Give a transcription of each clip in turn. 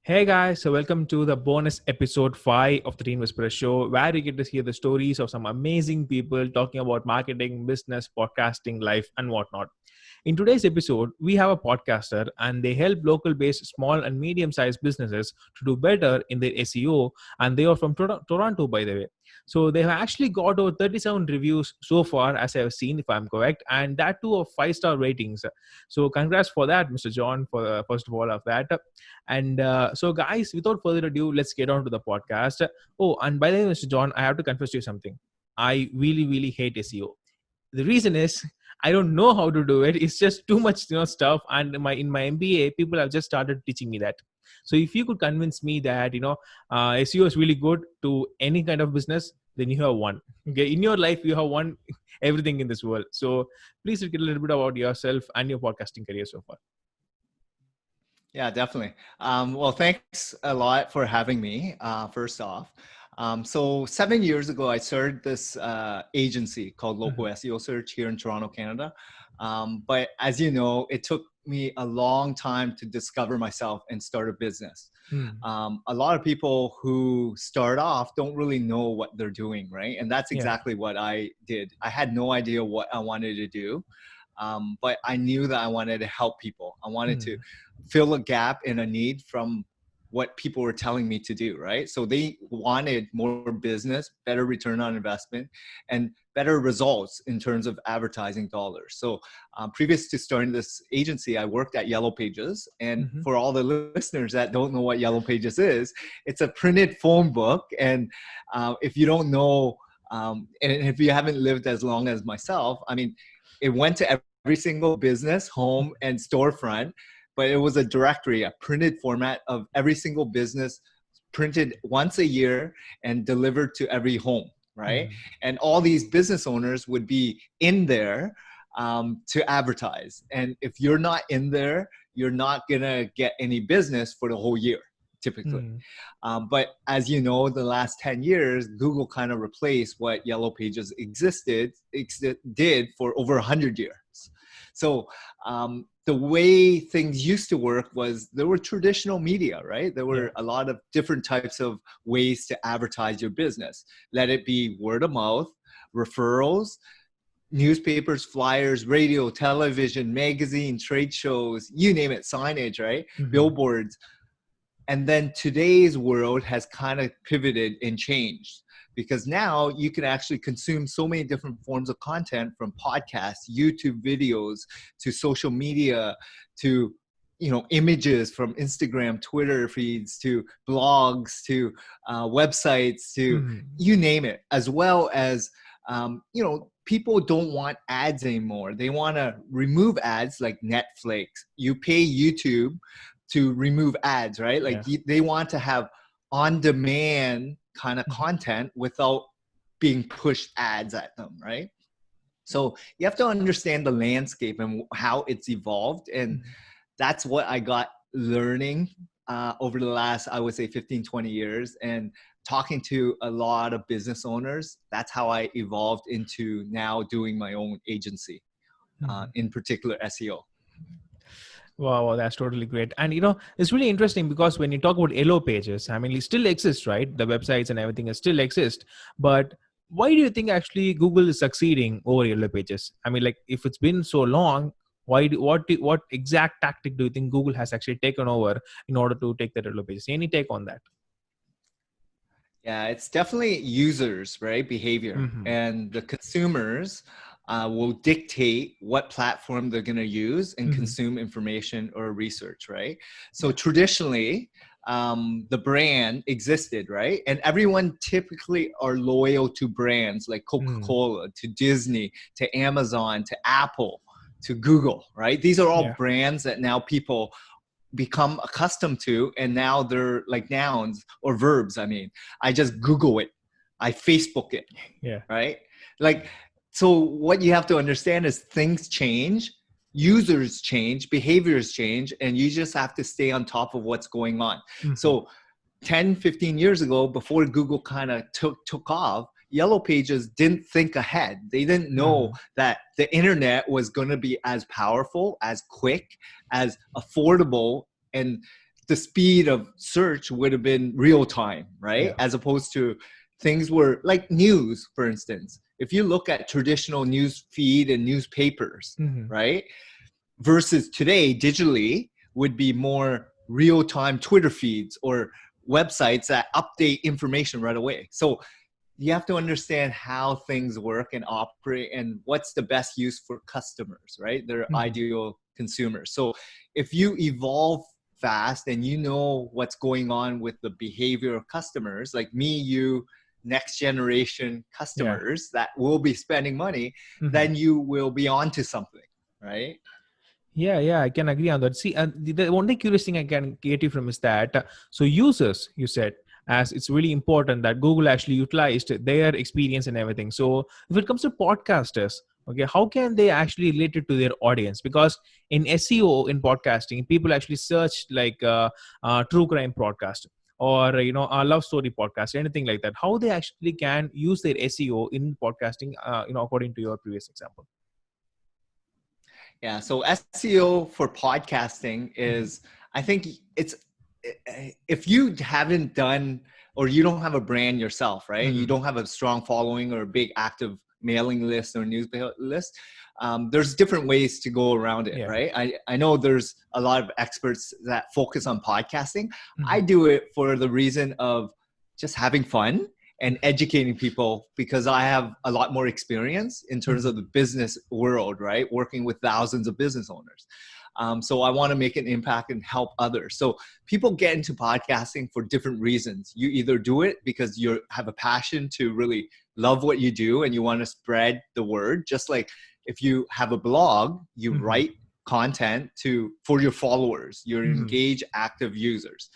Hey guys, so welcome to the bonus episode 5 of the Teen Whisperer Show, where you get to hear the stories of some amazing people talking about marketing, business, podcasting, life, and whatnot. In today's episode, we have a podcaster and they help local based small and medium sized businesses to do better in their SEO. And they are from Toronto, by the way. So they have actually got over 37 reviews so far, as I have seen, if I'm correct, and that too of 5-star ratings. So congrats for that, Mr. John, for first of all of that. And so, guys, without further ado, let's get on to the podcast. Oh, and by the way, Mr. John, I have to confess to you something. I really, really hate SEO. The reason is I don't know how to do it. It's just too much, stuff. And in my MBA, people have just started teaching me that. So if you could convince me that SEO is really good to any kind of business, then you have won. Okay, in your life, you have won everything in this world. So please talk a little bit about yourself and your podcasting career so far. Yeah, definitely. Well, thanks a lot for having me, first off. So 7 years ago, I started this agency called Local SEO Search here in Toronto, Canada. But as you know, it took me a long time to discover myself and start a business. A lot of people who start off don't really know what they're doing, right? And that's Yeah. exactly what I did. I had no idea what I wanted to do. But I knew that I wanted to help people. I wanted to fill a gap in a need from what people were telling me to do, right? So they wanted more business, better return on investment, and better results in terms of advertising dollars. So previous to starting this agency, I worked at Yellow Pages. And for all the listeners that don't know what Yellow Pages is, it's a printed phone book. And if you don't know, and if you haven't lived as long as myself, I mean, it went to every single business, home, and storefront, but it was a directory, a printed format of every single business, printed once a year and delivered to every home, right? And all these business owners would be in there to advertise. And if you're not in there, you're not gonna get any business for the whole year, typically. But as you know, the last 10 years, Google kind of replaced what Yellow Pages did for over 100 years. So the way things used to work was there were traditional media, right? There were a lot of different types of ways to advertise your business. Let it be word of mouth, referrals, newspapers, flyers, radio, television, magazine, trade shows, you name it, signage, right? Billboards. And then today's world has kind of pivoted and changed, because now you can actually consume so many different forms of content, from podcasts, YouTube videos, to social media, to images from Instagram, Twitter feeds, to blogs, to websites, to you name it, as well as people don't want ads anymore. They want to remove ads, like Netflix. You pay YouTube to remove ads, right? Like they want to have on-demand kind of content without being pushed ads at them, right? So you have to understand the landscape and how it's evolved. And that's what I got learning over the last, I would say, 15, 20 years. And talking to a lot of business owners, that's how I evolved into now doing my own agency, in particular SEO. Wow, that's totally great. And it's really interesting because when you talk about Yellow Pages, I mean, it still exists, right? The websites and everything still exist. But why do you think actually Google is succeeding over Yellow Pages? I mean, like, if it's been so long, what exact tactic do you think Google has actually taken over in order to take the Yellow Pages? Any take on that? Yeah, it's definitely users, right? Behavior. And the consumers will dictate what platform they're going to use and consume information or research, right? So traditionally, the brand existed, right? And everyone typically are loyal to brands like Coca-Cola, to Disney, to Amazon, to Apple, to Google, right? These are all brands that now people become accustomed to, and now they're like nouns or verbs. I mean, I just Google it, I Facebook it, right? Like, so what you have to understand is things change, users change, behaviors change, and you just have to stay on top of what's going on. So 10, 15 years ago, before Google kind of took off, Yellow Pages didn't think ahead. They didn't know that the internet was going to be as powerful, as quick, as affordable, and the speed of search would have been real time, right? Yeah. As opposed to things were like news, for instance. If you look at traditional news feed and newspapers, Mm-hmm. right? Versus today, digitally would be more real time Twitter feeds or websites that update information right away. So you have to understand how things work and operate and what's the best use for customers, right? Their Mm-hmm. ideal consumers. So if you evolve fast and you know what's going on with the behavior of customers, like me, you, next generation Yeah. customers that will be spending money, Mm-hmm. then you will be onto something, right? Yeah, I can agree on that. See, the only curious thing I can get you from is that so users, you said, as it's really important that Google actually utilized their experience and everything. So if it comes to podcasters, okay, how can they actually relate it to their audience? Because in SEO in podcasting, people actually search like true crime podcast or a love story podcast, anything like that. How they actually can use their SEO in podcasting, according to your previous example. Yeah, so SEO for podcasting Mhm. is, I think it's, if you haven't done or you don't have a brand yourself, right? You Mhm. don't have a strong following or a big active mailing list or newsletter list. There's different ways to go around it, Yeah. right? I know there's a lot of experts that focus on podcasting. I Mhm. do it for the reason of just having fun and educating people because I have a lot more experience in terms Mhm. of the business world, right? Working with thousands of business owners. So I want to make an impact and help others. So people get into podcasting for different reasons. You either do it because you have a passion to really love what you do and you want to spread the word. Just like if you have a blog, you Mhm. write content for your followers, your Mhm. engaged active users.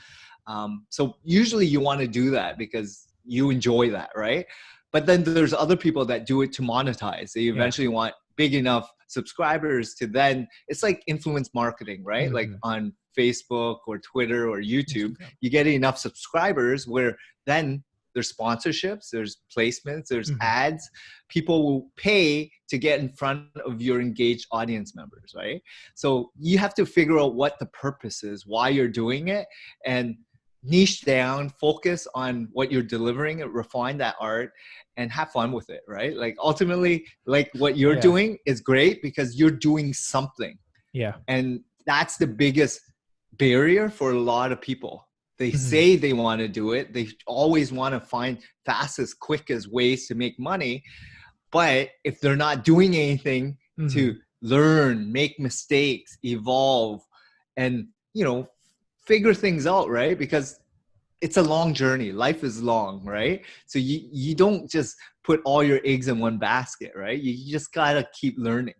So usually you want to do that because you enjoy that, right? But then there's other people that do it to monetize. They Yeah. eventually want big enough subscribers to then, it's like influence marketing, right? Like Mhm. on Facebook or Twitter or YouTube, Instagram. you get enough subscribers where then there's sponsorships, there's placements, there's Mhm. ads. People will pay to get in front of your engaged audience members, right? So you have to figure out what the purpose is, why you're doing it, and niche down, focus on what you're delivering, refine that art, and have fun with it, right? Like ultimately, like what you're Yeah. doing is great because you're doing something. Yeah. And that's the biggest barrier for a lot of people. They Mhm. say they want to do it. They always want to find fastest, quickest ways to make money. But if they're not doing anything to Mhm. learn, make mistakes, evolve, and, figure things out, right? Because it's a long journey. Life is long, right? So you don't just put all your eggs in one basket, right? You just gotta keep learning.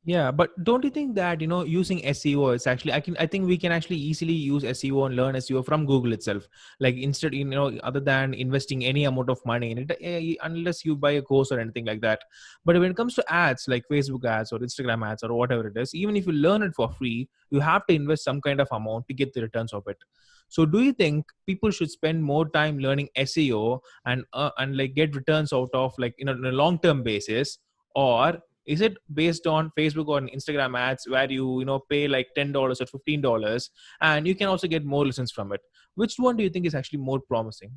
Yeah, but don't you think that using SEO is actually I think we can actually easily use SEO and learn SEO from Google itself. Like instead, other than investing any amount of money in it, unless you buy a course or anything like that. But when it comes to ads like Facebook ads or Instagram ads or whatever it is, even if you learn it for free, you have to invest some kind of amount to get the returns of it. So do you think people should spend more time learning SEO and like get returns out of like on a long term basis, or is it based on Facebook or Instagram ads where you pay like $10 or $15 and you can also get more listens from it? Which one do you think is actually more promising?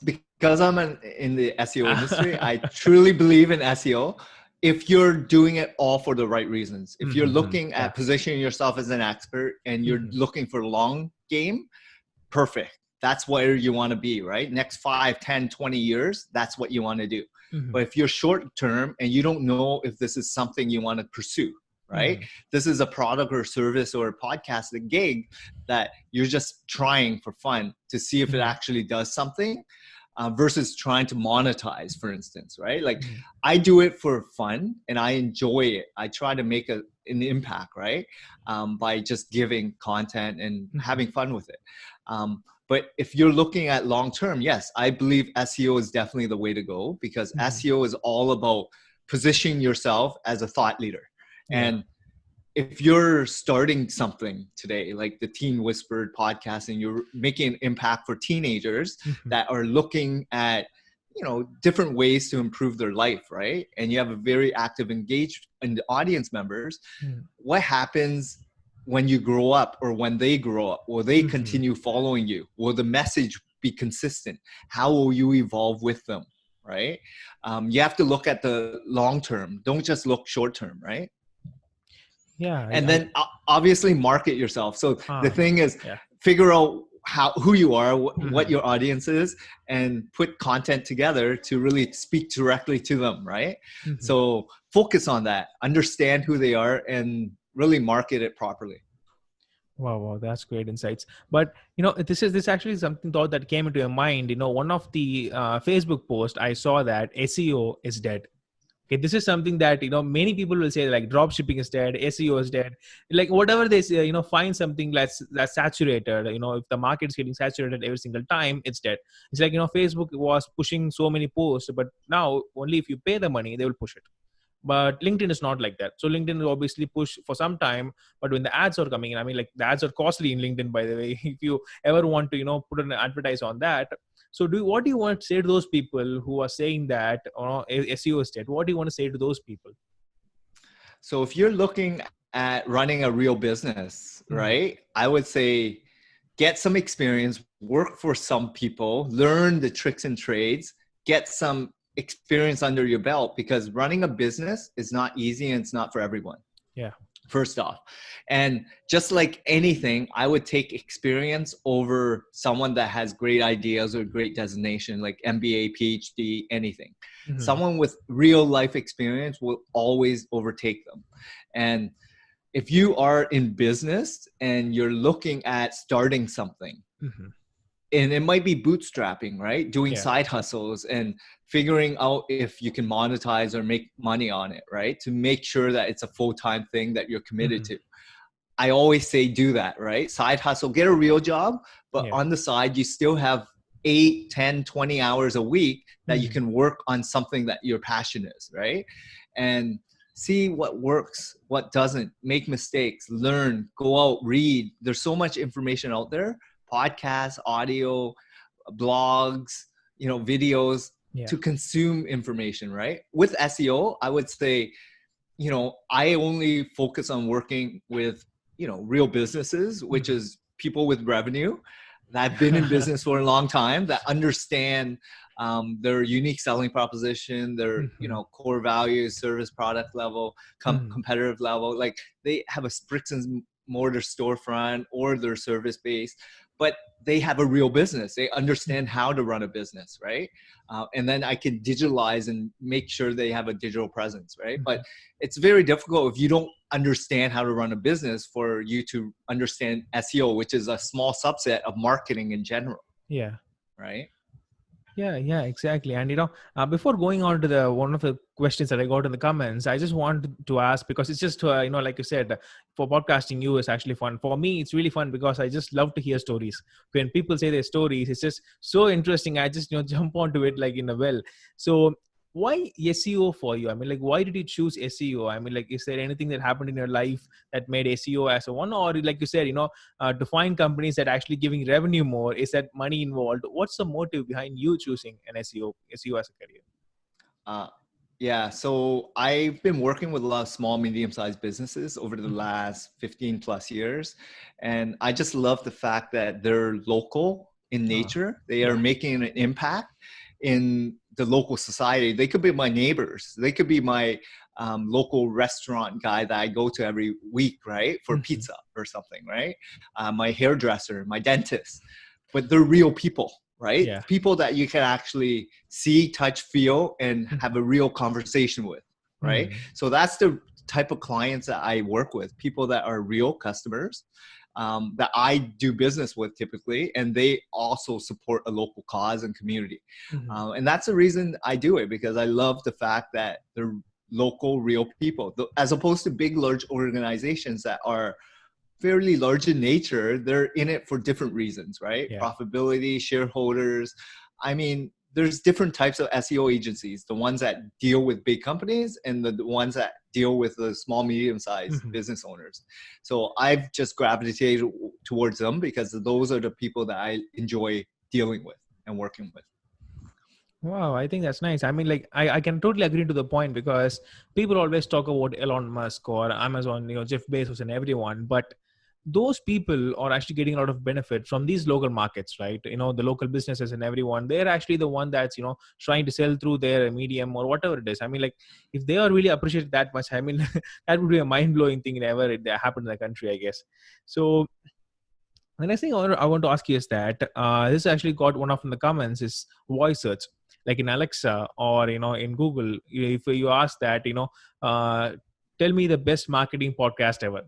Because I'm in the SEO industry, I truly believe in SEO. If you're doing it all for the right reasons, if you're Mhm. looking Yeah. at positioning yourself as an expert and you're Mhm. looking for long game, perfect. That's where you want to be, right? Next 5, 10, 20 years, that's what you want to do. Mhm. But if you're short term and you don't know if this is something you want to pursue, right? Mhm. This is a product or service or a podcast, a gig that you're just trying for fun to see if it Mhm. actually does something, versus trying to monetize, for instance, right? Like Mhm. I do it for fun and I enjoy it. I try to make an impact, right? By just giving content and Mhm. having fun with it. But if you're looking at long term, yes, I believe SEO is definitely the way to go because Mhm. SEO is all about positioning yourself as a thought leader. Yeah. And if you're starting something today, like the Teen Whispered podcast, and you're making an impact for teenagers Mhm. that are looking at, different ways to improve their life, right? And you have a very active, engaged and audience members, Mhm. what happens when you grow up or when they grow up? Will they continue following you? Will the message be consistent? How will you evolve with them? Right? You have to look at the long term. Don't just look short term, right? Yeah, And then obviously market yourself. So the thing is, yeah. figure out who you are, what Mhm. your audience is, and put content together to really speak directly to them, right? Mhm. So focus on that, understand who they are, and really market it properly. Wow, that's great insights. But this actually something thought that came into your mind. One of the Facebook post I saw that SEO is dead. Okay, this is something that many people will say, like drop shipping is dead, SEO is dead, like whatever they say. Find something that's saturated. If the market is getting saturated every single time, it's dead. It's like Facebook was pushing so many posts, but now only if you pay the money they will push it. But LinkedIn is not like that. So LinkedIn will obviously push for some time, but when the ads are coming in, I mean, like the ads are costly in LinkedIn, by the way. If you ever want to put an advertise on that. So what do you want to say to those people who are saying that SEO is dead? What do you want to say to those people? So if you're looking at running a real business, right, I would say get some experience, work for some people, learn the tricks and trades, get some experience under your belt, because running a business is not easy and it's not for everyone. Yeah. First off. And just like anything, I would take experience over someone that has great ideas or great designation, like MBA, PhD, anything. Someone with real life experience will always overtake them. And if you are in business and you're looking at starting something, and it might be bootstrapping, right? Doing side hustles and figuring out if you can monetize or make money on it, right? To make sure that it's a full-time thing that you're committed to. I always say do that, right? Side hustle, get a real job, but on the side, you still have 8, 10, 20 hours a week that you can work on something that your passion is, right? And see what works, what doesn't, make mistakes, learn, go out, read. There's so much information out there, podcasts, audio, blogs, videos, to consume information, right? With SEO, I would say, I only focus on working with, real businesses, which is people with revenue that have been in business for a long time, that understand their unique selling proposition, their, core values, service product level, competitive level. Like they have a bricks and mortar storefront or their service base, but they have a real business. They understand how to run a business, right? And then I can digitalize and make sure they have a digital presence, right? But it's very difficult if you don't understand how to run a business for you to understand SEO, which is a small subset of marketing in general. Yeah. Right. Yeah, exactly. And before going on to the one of the questions that I got in the comments, I just wanted to ask, because it's just like you said, for podcasting you is actually fun. For me, it's really fun because I just love to hear stories. When people say their stories, it's just so interesting. I just jump onto it like in a well. So why SEO for you? I mean, like, why did you choose SEO? I mean, like, is there anything that happened in your life that made SEO as a one, or like you said, to find companies that are actually giving revenue more? Is that money involved? What's the motive behind you choosing an SEO as a career? Uh, yeah, so I've been working with a lot of small, medium-sized businesses over the last 15 plus years. And I just love the fact that they're local in nature. They are making an impact in the local society. They could be my neighbors. They could be my local restaurant guy that I go to every week, right? For pizza or something, right? My hairdresser, my dentist, but they're real people, right? Yeah. People that you can actually see, touch, feel, and have a real conversation with, right? So that's the type of clients that I work with, people that are real customers that I do business with typically, and they also support a local cause and community. And that's the reason I do it, because I love the fact that they're local, real people, as opposed to big, large organizations that are fairly large in nature. They're in it for different reasons, right? Yeah. Profitability, shareholders. I mean, there's different types of SEO agencies, the ones that deal with big companies and the ones that deal with the small, medium-sized business owners. So I've just gravitated towards them because those are the people that I enjoy dealing with and working with. Wow, I think that's nice. I mean, like, I can totally agree to the point, because people always talk about Elon Musk or Amazon, Jeff Bezos and everyone. But those people are actually getting a lot of benefit from these local markets, right? The local businesses and everyone, they're actually the one that's trying to sell through their medium or whatever it is. I mean, like, if they are really appreciated that much, I mean, that would be a mind-blowing thing if ever it happened in the country, I guess. So the next thing I want to ask you is that this actually got one of in the comments is voice search, like in Alexa or in Google. If you ask that, uh, tell me the best marketing podcast ever,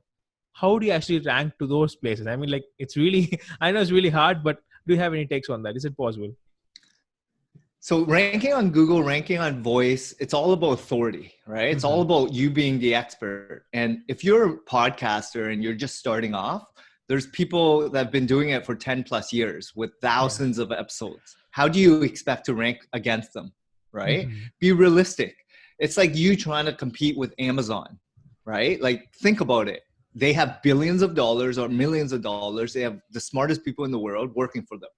how do you actually rank to those places? I mean, like, it's really I know it's really hard, but do you have any takes on that? Is it possible? So ranking on Google, ranking on voice, it's all about authority, right? It's all Mm-hmm. about you being the expert. And if you're a podcaster and you're just starting off, there's people that have been doing it for 10 plus years with Yeah. thousands of episodes. How do you expect to rank against them, right? Mm-hmm. Be realistic. It's like you trying to compete with Amazon, right? Like, think about it. They have billions of dollars or millions of dollars. They have the smartest people in the world working for them.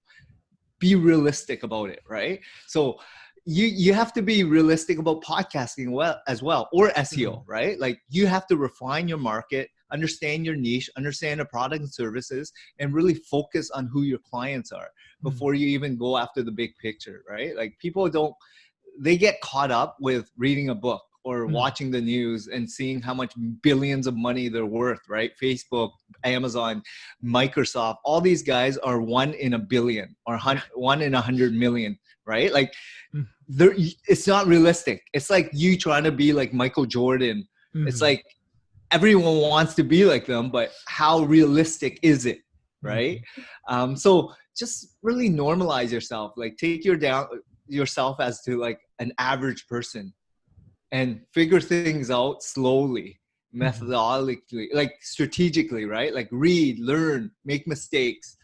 Be realistic about it, right? So you have to be realistic about podcasting as well, or SEO, Mm-hmm. right? Like, you have to refine your market, understand your niche, understand the product and services, and really focus on who your clients are before you even go after the big picture, right? Like, people don't, they get caught up with reading a book or Mm-hmm. watching the news and seeing how much billions of money they're worth, right? Facebook, Amazon, Microsoft, all these guys are one in a billion or Yeah. one in 100 million, right? Like, Mm-hmm. it's not realistic. It's like you trying to be like Michael Jordan. It's Mm-hmm. like everyone wants to be like them, but how realistic is it, right? Mm-hmm. So just really normalize yourself. Like, take yourself as to like an average person and figure things out slowly, Mm-hmm. methodologically, like strategically, right? Like, read, learn, make mistakes,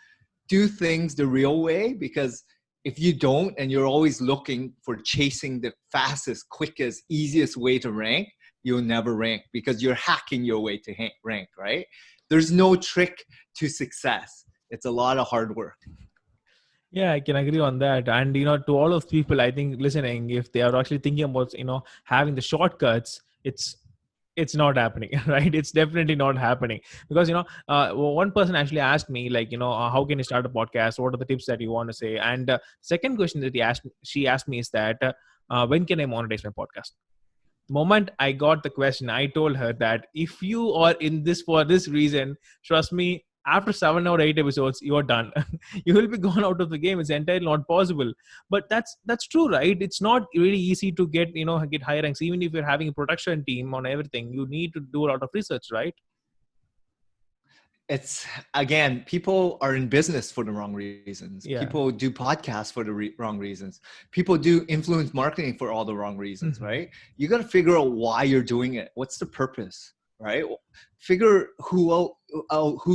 do things the real way. Because if you don't, and you're always looking for chasing the fastest, quickest, easiest way to rank, you'll never rank, because you're hacking your way to rank, right? There's no trick to success. It's a lot of hard work. Yeah, I can agree on that. And to all of people, I think listening, if they are actually thinking about having the shortcuts, it's not happening, right? It's definitely not happening, because one person actually asked me, like, how can you start a podcast? What are the tips that you want to say? And second question that she asked me is that when can I monetize my podcast? The moment I got the question, I told her that if you are in this for this reason, trust me, after 7 or 8 episodes, you're done. You will be gone out of the game. It's entirely not possible. But that's true, right? It's not really easy to get high ranks. Even if you're having a production team on everything, you need to do a lot of research, right? It's, again, people are in business for the wrong reasons. Yeah. People do podcasts for the wrong reasons. People do influence marketing for all the wrong reasons, Hmm. right? You got to figure out why you're doing it. What's the purpose, right? Figure who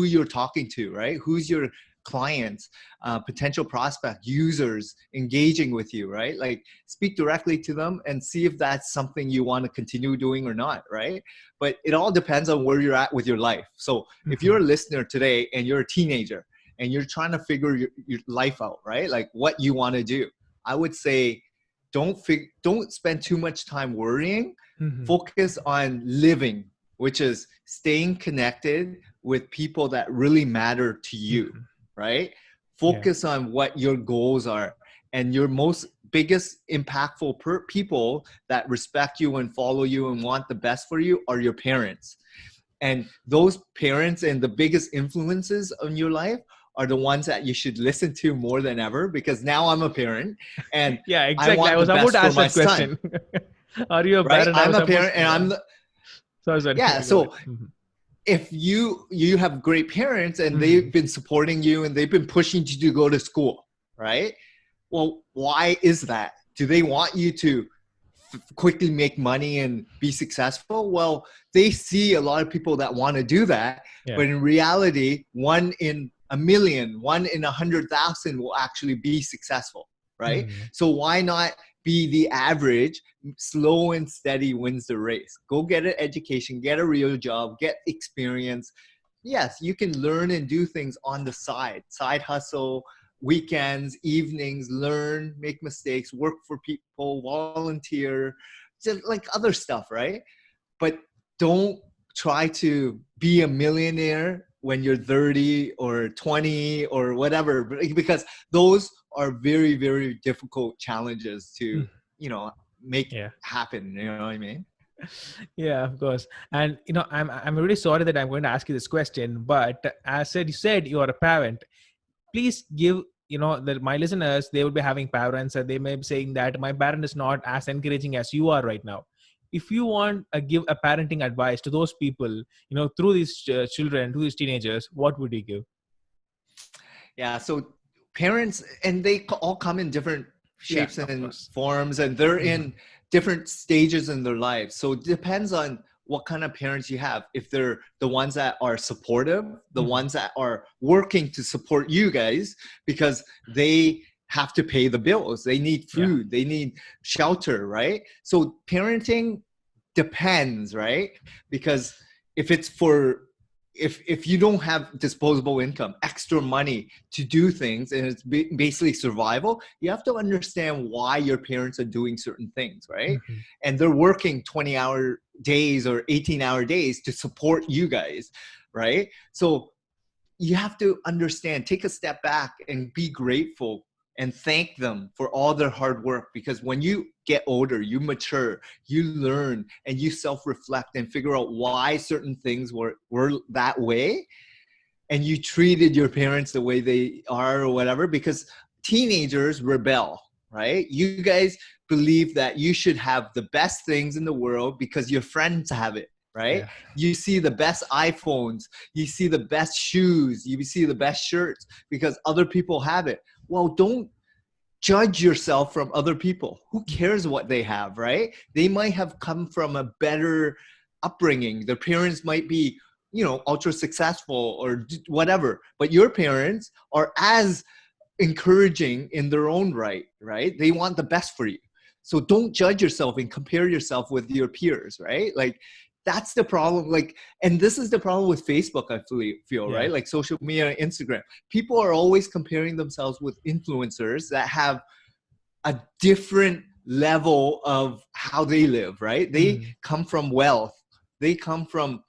you're talking to, right? Who's your clients, potential prospect, users engaging with you, right? Like, speak directly to them and see if that's something you want to continue doing or not, right? But it all depends on where you're at with your life. So if Hmm. you're a listener today and you're a teenager and you're trying to figure your life out, right? Like, what you want to do, I would say don't spend too much time worrying. Hmm. Focus on living, which is staying connected with people that really matter to you, Hmm. right? Yeah. Focus on what your goals are, and your most biggest impactful people that respect you and follow you and want the best for you are your parents. And those parents and the biggest influences on your life are the ones that you should listen to more than ever, because now I'm a parent and Yeah, I exactly. I want the was about best to for ask my that son, question. Are you a right? parent? I I'm was a about. parent and Yeah. Sorry, sorry. yeah. Go ahead. So if you have great parents and Hmm. they've been supporting you and they've been pushing you to go to school, right? Well, why is that? Do they want you to quickly make money and be successful? Well, they see a lot of people that want to do that, Yeah. but in reality, one in a million, one in 100,000 will actually be successful, right? Hmm. So why not be the average? Slow and steady wins the race. Go get an education, get a real job, get experience. Yes, you can learn and do things on the side hustle, weekends, evenings, learn, make mistakes, work for people, volunteer, just like other stuff, right? But don't try to be a millionaire when you're 30 or 20 or whatever, because those are very, very difficult challenges to, Mm. make Yeah. happen. You know what I mean? Yeah, of course. And I'm really sorry that I'm going to ask you this question, but as said, you said you are a parent. Please give, that my listeners, they will be having parents and they may be saying that my parent is not as encouraging as you are right now. If you want to give a parenting advice to those people, through these children, to these teenagers, what would you give? Yeah. So parents, and they all come in different Yeah, shapes of and course. forms, and they're Mhm. in different stages in their lives. So it depends on what kind of parents you have. If they're the ones that are supportive, the Mhm. ones that are working to support you guys, because they have to pay the bills, they need Yeah. food, they need shelter, right? So parenting depends, right? Because if it's for if you don't have disposable income, extra money to do things, and it's basically survival, you have to understand why your parents are doing certain things, right? Mhm. And they're working 20-hour days or 18-hour days to support you guys, right? So you have to understand, take a step back and be grateful and thank them for all their hard work, because when you get older, you mature, you learn, and you self-reflect and figure out why certain things were that way, and you treated your parents the way they are or whatever. Because teenagers rebel, right? You guys believe that you should have the best things in the world because your friends have it, right? Yeah. You see the best iPhones, you see the best shoes, you see the best shirts because other people have it. Well, don't judge yourself from other people. Who cares what they have, right? They might have come from a better upbringing. Their parents might be, ultra successful or whatever, but your parents are as encouraging in their own right, right? They want the best for you. So don't judge yourself and compare yourself with your peers, right? Like that's the problem. Like, and this is the problem with Facebook, I feel, Yeah. right? Like social media, Instagram. People are always comparing themselves with influencers that have a different level of how they live, right? They Mhm. come from wealth. They come from,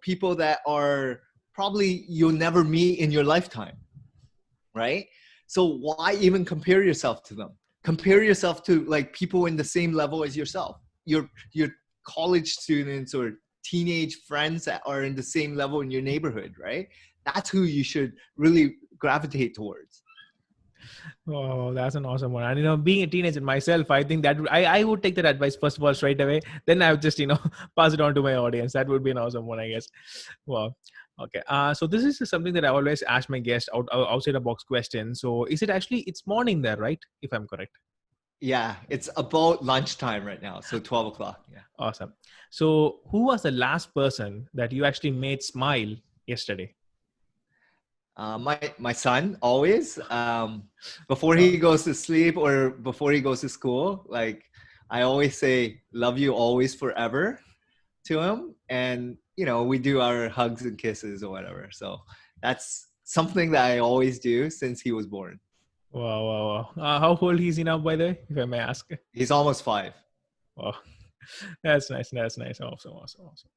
people that are probably you'll never meet in your lifetime, right? So why even compare yourself to them? Compare yourself to like people in the same level as yourself. Your college students or teenage friends that are in the same level in your neighborhood, right? That's who you should really gravitate towards. Oh, that's an awesome one. And being a teenager myself, I think that I would take that advice first of all straight away. Then I would just pass it on to my audience. That would be an awesome one, I guess. Wow. Okay. So this is something that I always ask my guests outside the box question. So is it actually it's morning there, right? If I'm correct. Yeah, it's about lunchtime right now, so 12 o'clock. Yeah. Awesome. So who was the last person that you actually made smile yesterday? My son always, before he Oh, goes to sleep or before he goes to school, like I always say love you always forever to him, and we do our hugs and kisses or whatever. So that's something that I always do since he was born. wow, wow, wow. How old is he now, by the way, if I may ask? He's almost 5. Wow, that's nice. That's nice. Awesome, awesome, awesome.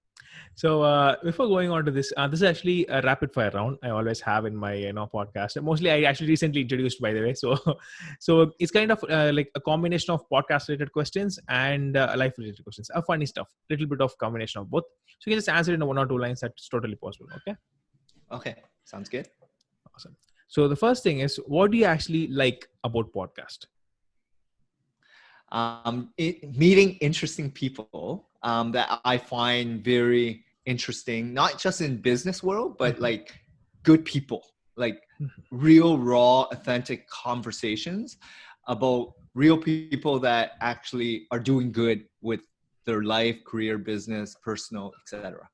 So before going on to this, this is actually a rapid fire round I always have in my podcast. Mostly, I actually recently introduced, by the way. So, so it's kind of like a combination of podcast related questions and life related questions, funny stuff, little bit of combination of both. So you can just answer in one or two lines. That's totally possible. Okay, Okay, sounds good. awesome. So the first thing is, what do you actually like about podcast? Meeting interesting people that I find very interesting, not just in business world, but Mhm. like good people, like Mhm. real, raw, authentic conversations about real people that actually are doing good with their life, career, business, personal, etc.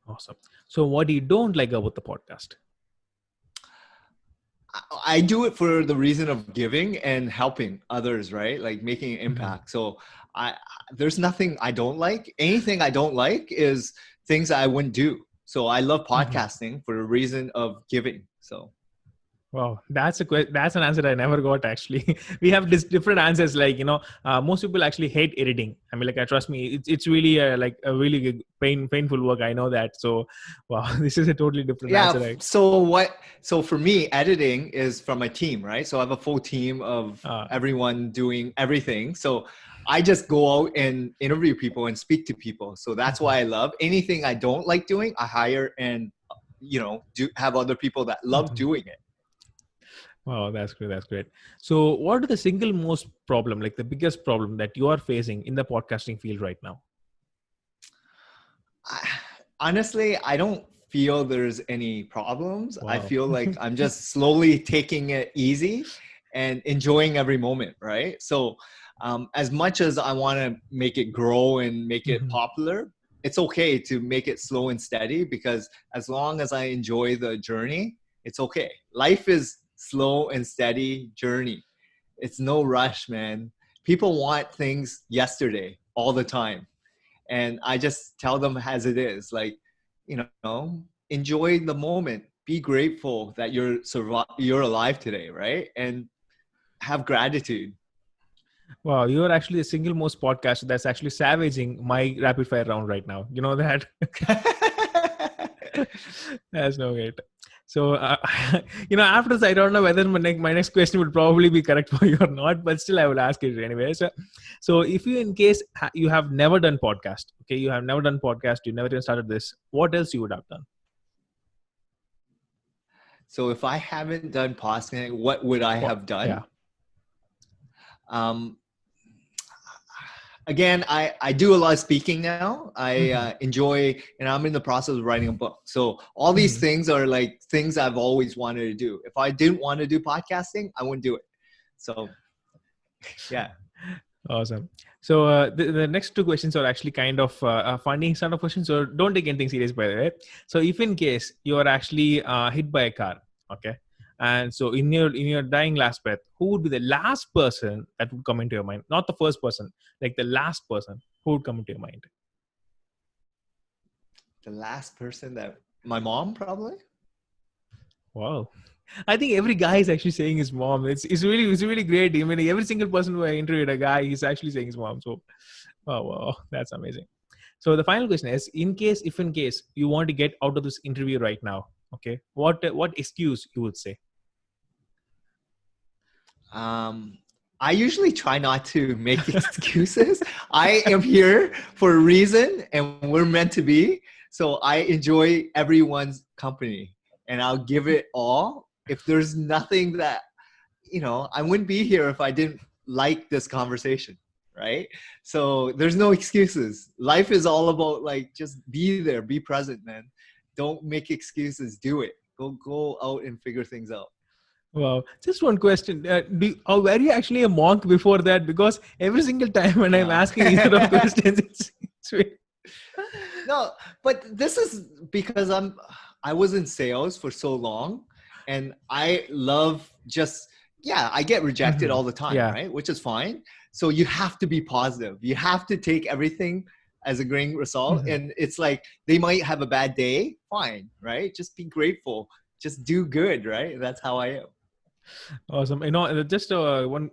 Awesome. So what do you don't like about the podcast? I do it for the reason of giving and helping others, right? Like making an Mhm. impact. So I there's nothing I don't like. Anything I don't like is things I wouldn't do. So I love Mhm. podcasting for the reason of giving. So Wow, that's an answer I never got actually. We have different answers. Like most people actually hate editing. I mean, like, trust me, it's really like a really painful work. I know that. So, wow, this is a totally different Yeah. answer. Right? So for me, editing is from my team, right? So I have a full team of Uh, everyone doing everything. So I just go out and interview people and speak to people. So that's why I love anything I don't like doing. I hire and do have other people that love doing it. Wow, that's great. That's great. So, what are the single most problem, like the biggest problem that you are facing in the podcasting field right now? Honestly, I don't feel there's any problems. I Wow. feel like I'm just slowly taking it easy and enjoying every moment, right? So, as much as I want to make it grow and make it Mhm. popular, it's okay to make it slow and steady because as long as I enjoy the journey, it's okay. Life is slow and steady journey. It's no rush, man. People want things yesterday all the time, and I just tell them as it is, like, enjoy the moment, be grateful that you're alive today, right? And have gratitude. Wow, you are actually the single most podcaster that's actually savaging my rapid fire round right now. You know that? That's no great. So, after this, I don't know whether my next question would probably be correct for you or not, but still, I will ask it anyway. So if you, in case you have never done podcast, okay, you have never done podcast, you never even started this, what else you would have done? So if I haven't done podcasting, what would I What? have done? Yeah. um, Again, I do a lot of speaking now. I Mhm. enjoy, and I'm in the process of writing a book. So all these Mhm. things are like things I've always wanted to do. If I didn't want to do podcasting, I wouldn't do it. So yeah. Awesome. So the next two questions are actually kind of funny sort of questions. So don't take anything serious, by the way. So if in case you are actually hit by a car, okay, and so in your dying last breath, who would be the last person that would come into your mind? Not the first person, like the last person who would come into your mind. The last person that my mom probably. Wow. I think every guy is actually saying his mom. It's really great. I mean, every single person who I interviewed a guy, he's actually saying his mom. So, wow, that's amazing. So the final question is: if in case you want to get out of this interview right now, okay, what excuse you would say? Um, I usually try not to make excuses. I am here for a reason and we're meant to be. So I enjoy everyone's company and I'll give it all. If there's nothing that, I wouldn't be here if I didn't like this conversation, right? So there's no excuses. Life is all about like just be there, be present, man. Don't make excuses, do it. Go out and figure things out. Wow, just one question: were you actually a monk before that? Because every single time when I'm No. asking these sort of questions, it's No, but this is because I was in sales for so long and I love just I get rejected Mhm. all the time, Yeah. right? Which is fine. So you have to be positive. You have to take everything as a grain of salt. Mhm. And it's like they might have a bad day, fine, right? Just be grateful. Just do good, right? That's how I am. Awesome. Just one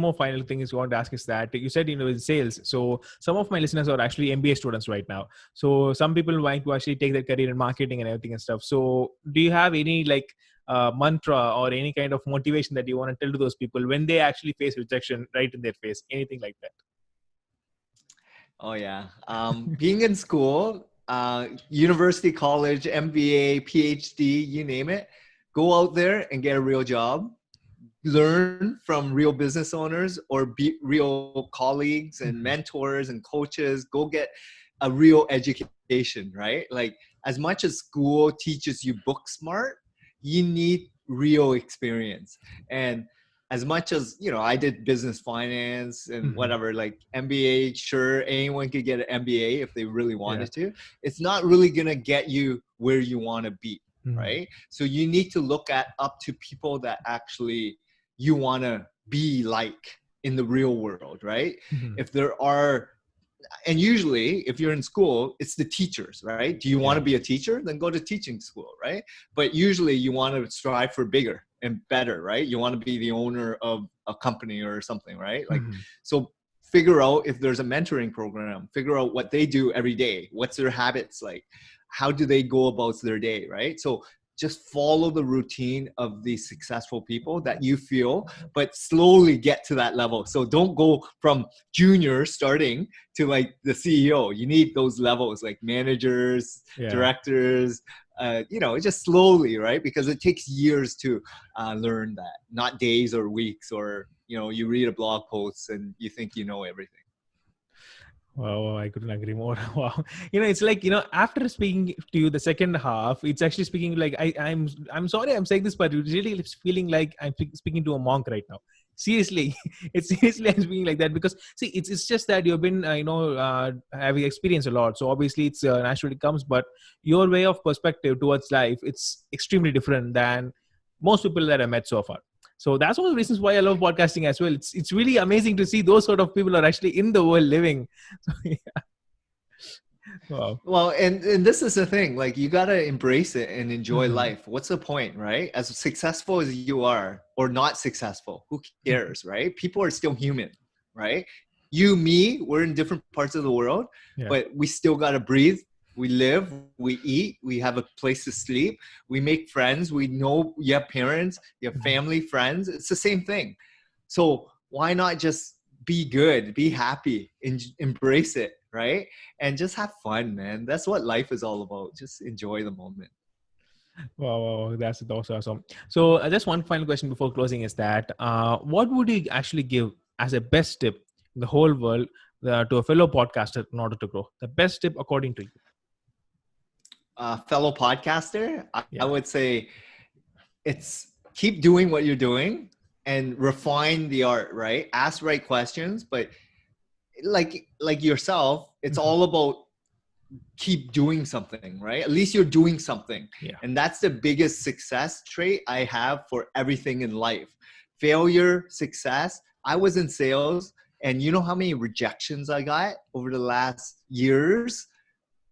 more final thing is I want to ask is that you said in sales. So some of my listeners are actually MBA students right now. So some people want to actually take their career in marketing and everything and stuff. So do you have any like mantra or any kind of motivation that you want to tell to those people when they actually face rejection right in their face? Anything like that? Oh yeah. Being in school, university, college, MBA, PhD, you name it, go out there and get a real job. Learn from real business owners or be real colleagues and Mhm. mentors and coaches. Go get a real education, right? Like as much as school teaches you book smart, you need real experience. And as much as I did business finance and Mhm. whatever, like MBA, sure, anyone could get an MBA if they really Yeah. wanted to. It's not really gonna get you where you want to be, Mhm. right? So you need to look at up to people that actually you want to be like in the real world, right? Mhm. If there are, and usually if you're in school, it's the teachers, right? Do you want Yeah. to be a teacher? Then go to teaching school, right? But usually you want to strive for bigger and better, right? You want to be the owner of a company or something, right? Like, Mhm. so figure out if there's a mentoring program, figure out what they do every day. What's their habits like? How do they go about their day, right? So just follow the routine of these successful people that you feel, but slowly get to that level. So don't go from junior starting to like the CEO. You need those levels like managers, Yeah. directors, just slowly, right? Because it takes years to learn that, not days or weeks, or, you read a blog post and you think you know everything. Wow, I couldn't agree more. Wow, it's like after speaking to you the second half, it's actually speaking like I'm sorry I'm saying this, but it really is feeling like I'm speaking to a monk right now. Seriously, it's seriously I'm speaking like that because see, it's just that you've been having experience a lot, so obviously it's naturally comes, but your way of perspective towards life it's extremely different than most people that I met so far. So that's one of the reasons why I love podcasting as well. It's really amazing to see those sort of people are actually in the world living. So, yeah. Wow. Well, and this is the thing, like, you got to embrace it and enjoy Mm-hmm. life. What's the point, right? As successful as you are or not successful, who cares, right? People are still human, right? You, me, we're in different parts of the world, Yeah. but we still got to breathe. We live, we eat, we have a place to sleep, we make friends, we know you have parents, you have Mhm. family, friends. It's the same thing. So why not just be good, be happy, embrace it, right? And just have fun, man. That's what life is all about. Just enjoy the moment. Wow, wow, wow, that's awesome. So, just one final question before closing is that what would you actually give as a best tip in the whole world to a fellow podcaster in order to grow? The best tip according to you? Fellow podcaster, I Yeah. would say it's keep doing what you're doing and refine the art, right? Ask right questions, but like yourself, it's Mhm. all about keep doing something, right? At least you're doing something. Yeah. And that's the biggest success trait I have for everything in life. Failure, success. I was in sales, and you know how many rejections I got over the last years?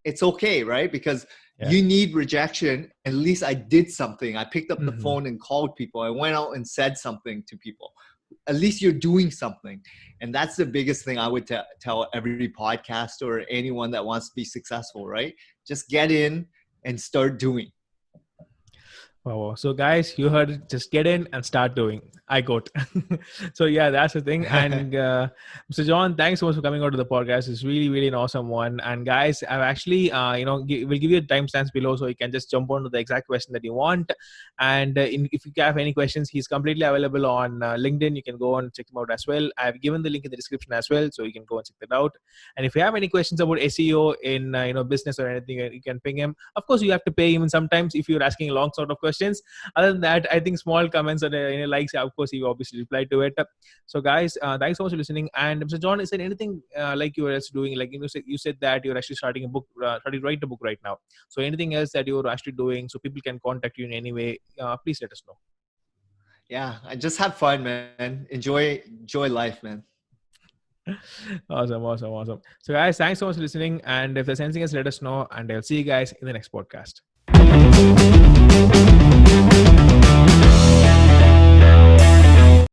It's okay, right? Because Yeah. you need rejection. At least I did something. I picked up the Hmm. phone and called people. I went out and said something to people. At least you're doing something. And that's the biggest thing I would tell every podcaster or anyone that wants to be successful, right? Just get in and start doing. Wow, wow. So, guys, you heard it. Just get in and start doing. I got. So, yeah, that's the thing. And Mr. John, thanks so much for coming out to the podcast. It's really, really an awesome one. And guys, I've actually, we'll give you timestamps below so you can just jump on to the exact question that you want. And if you have any questions, he's completely available on LinkedIn. You can go and check him out as well. I've given the link in the description as well, so you can go and check that out. And if you have any questions about SEO in business or anything, you can ping him. Of course, you have to pay him sometimes if you're asking long sort of questions. Other than that, I think small comments and likes, of course, you obviously reply to it. So, guys, thanks so much for listening. And Mr. John, is there anything like you were else doing? Like you said that you're actually starting a book, starting to write a book right now. So, anything else that you're actually doing so people can contact you in any way? Please let us know. Yeah, I just have fun, man. Enjoy life, man. Awesome, awesome, awesome. So, guys, thanks so much for listening. And if there's anything else, let us know. And I'll see you guys in the next podcast.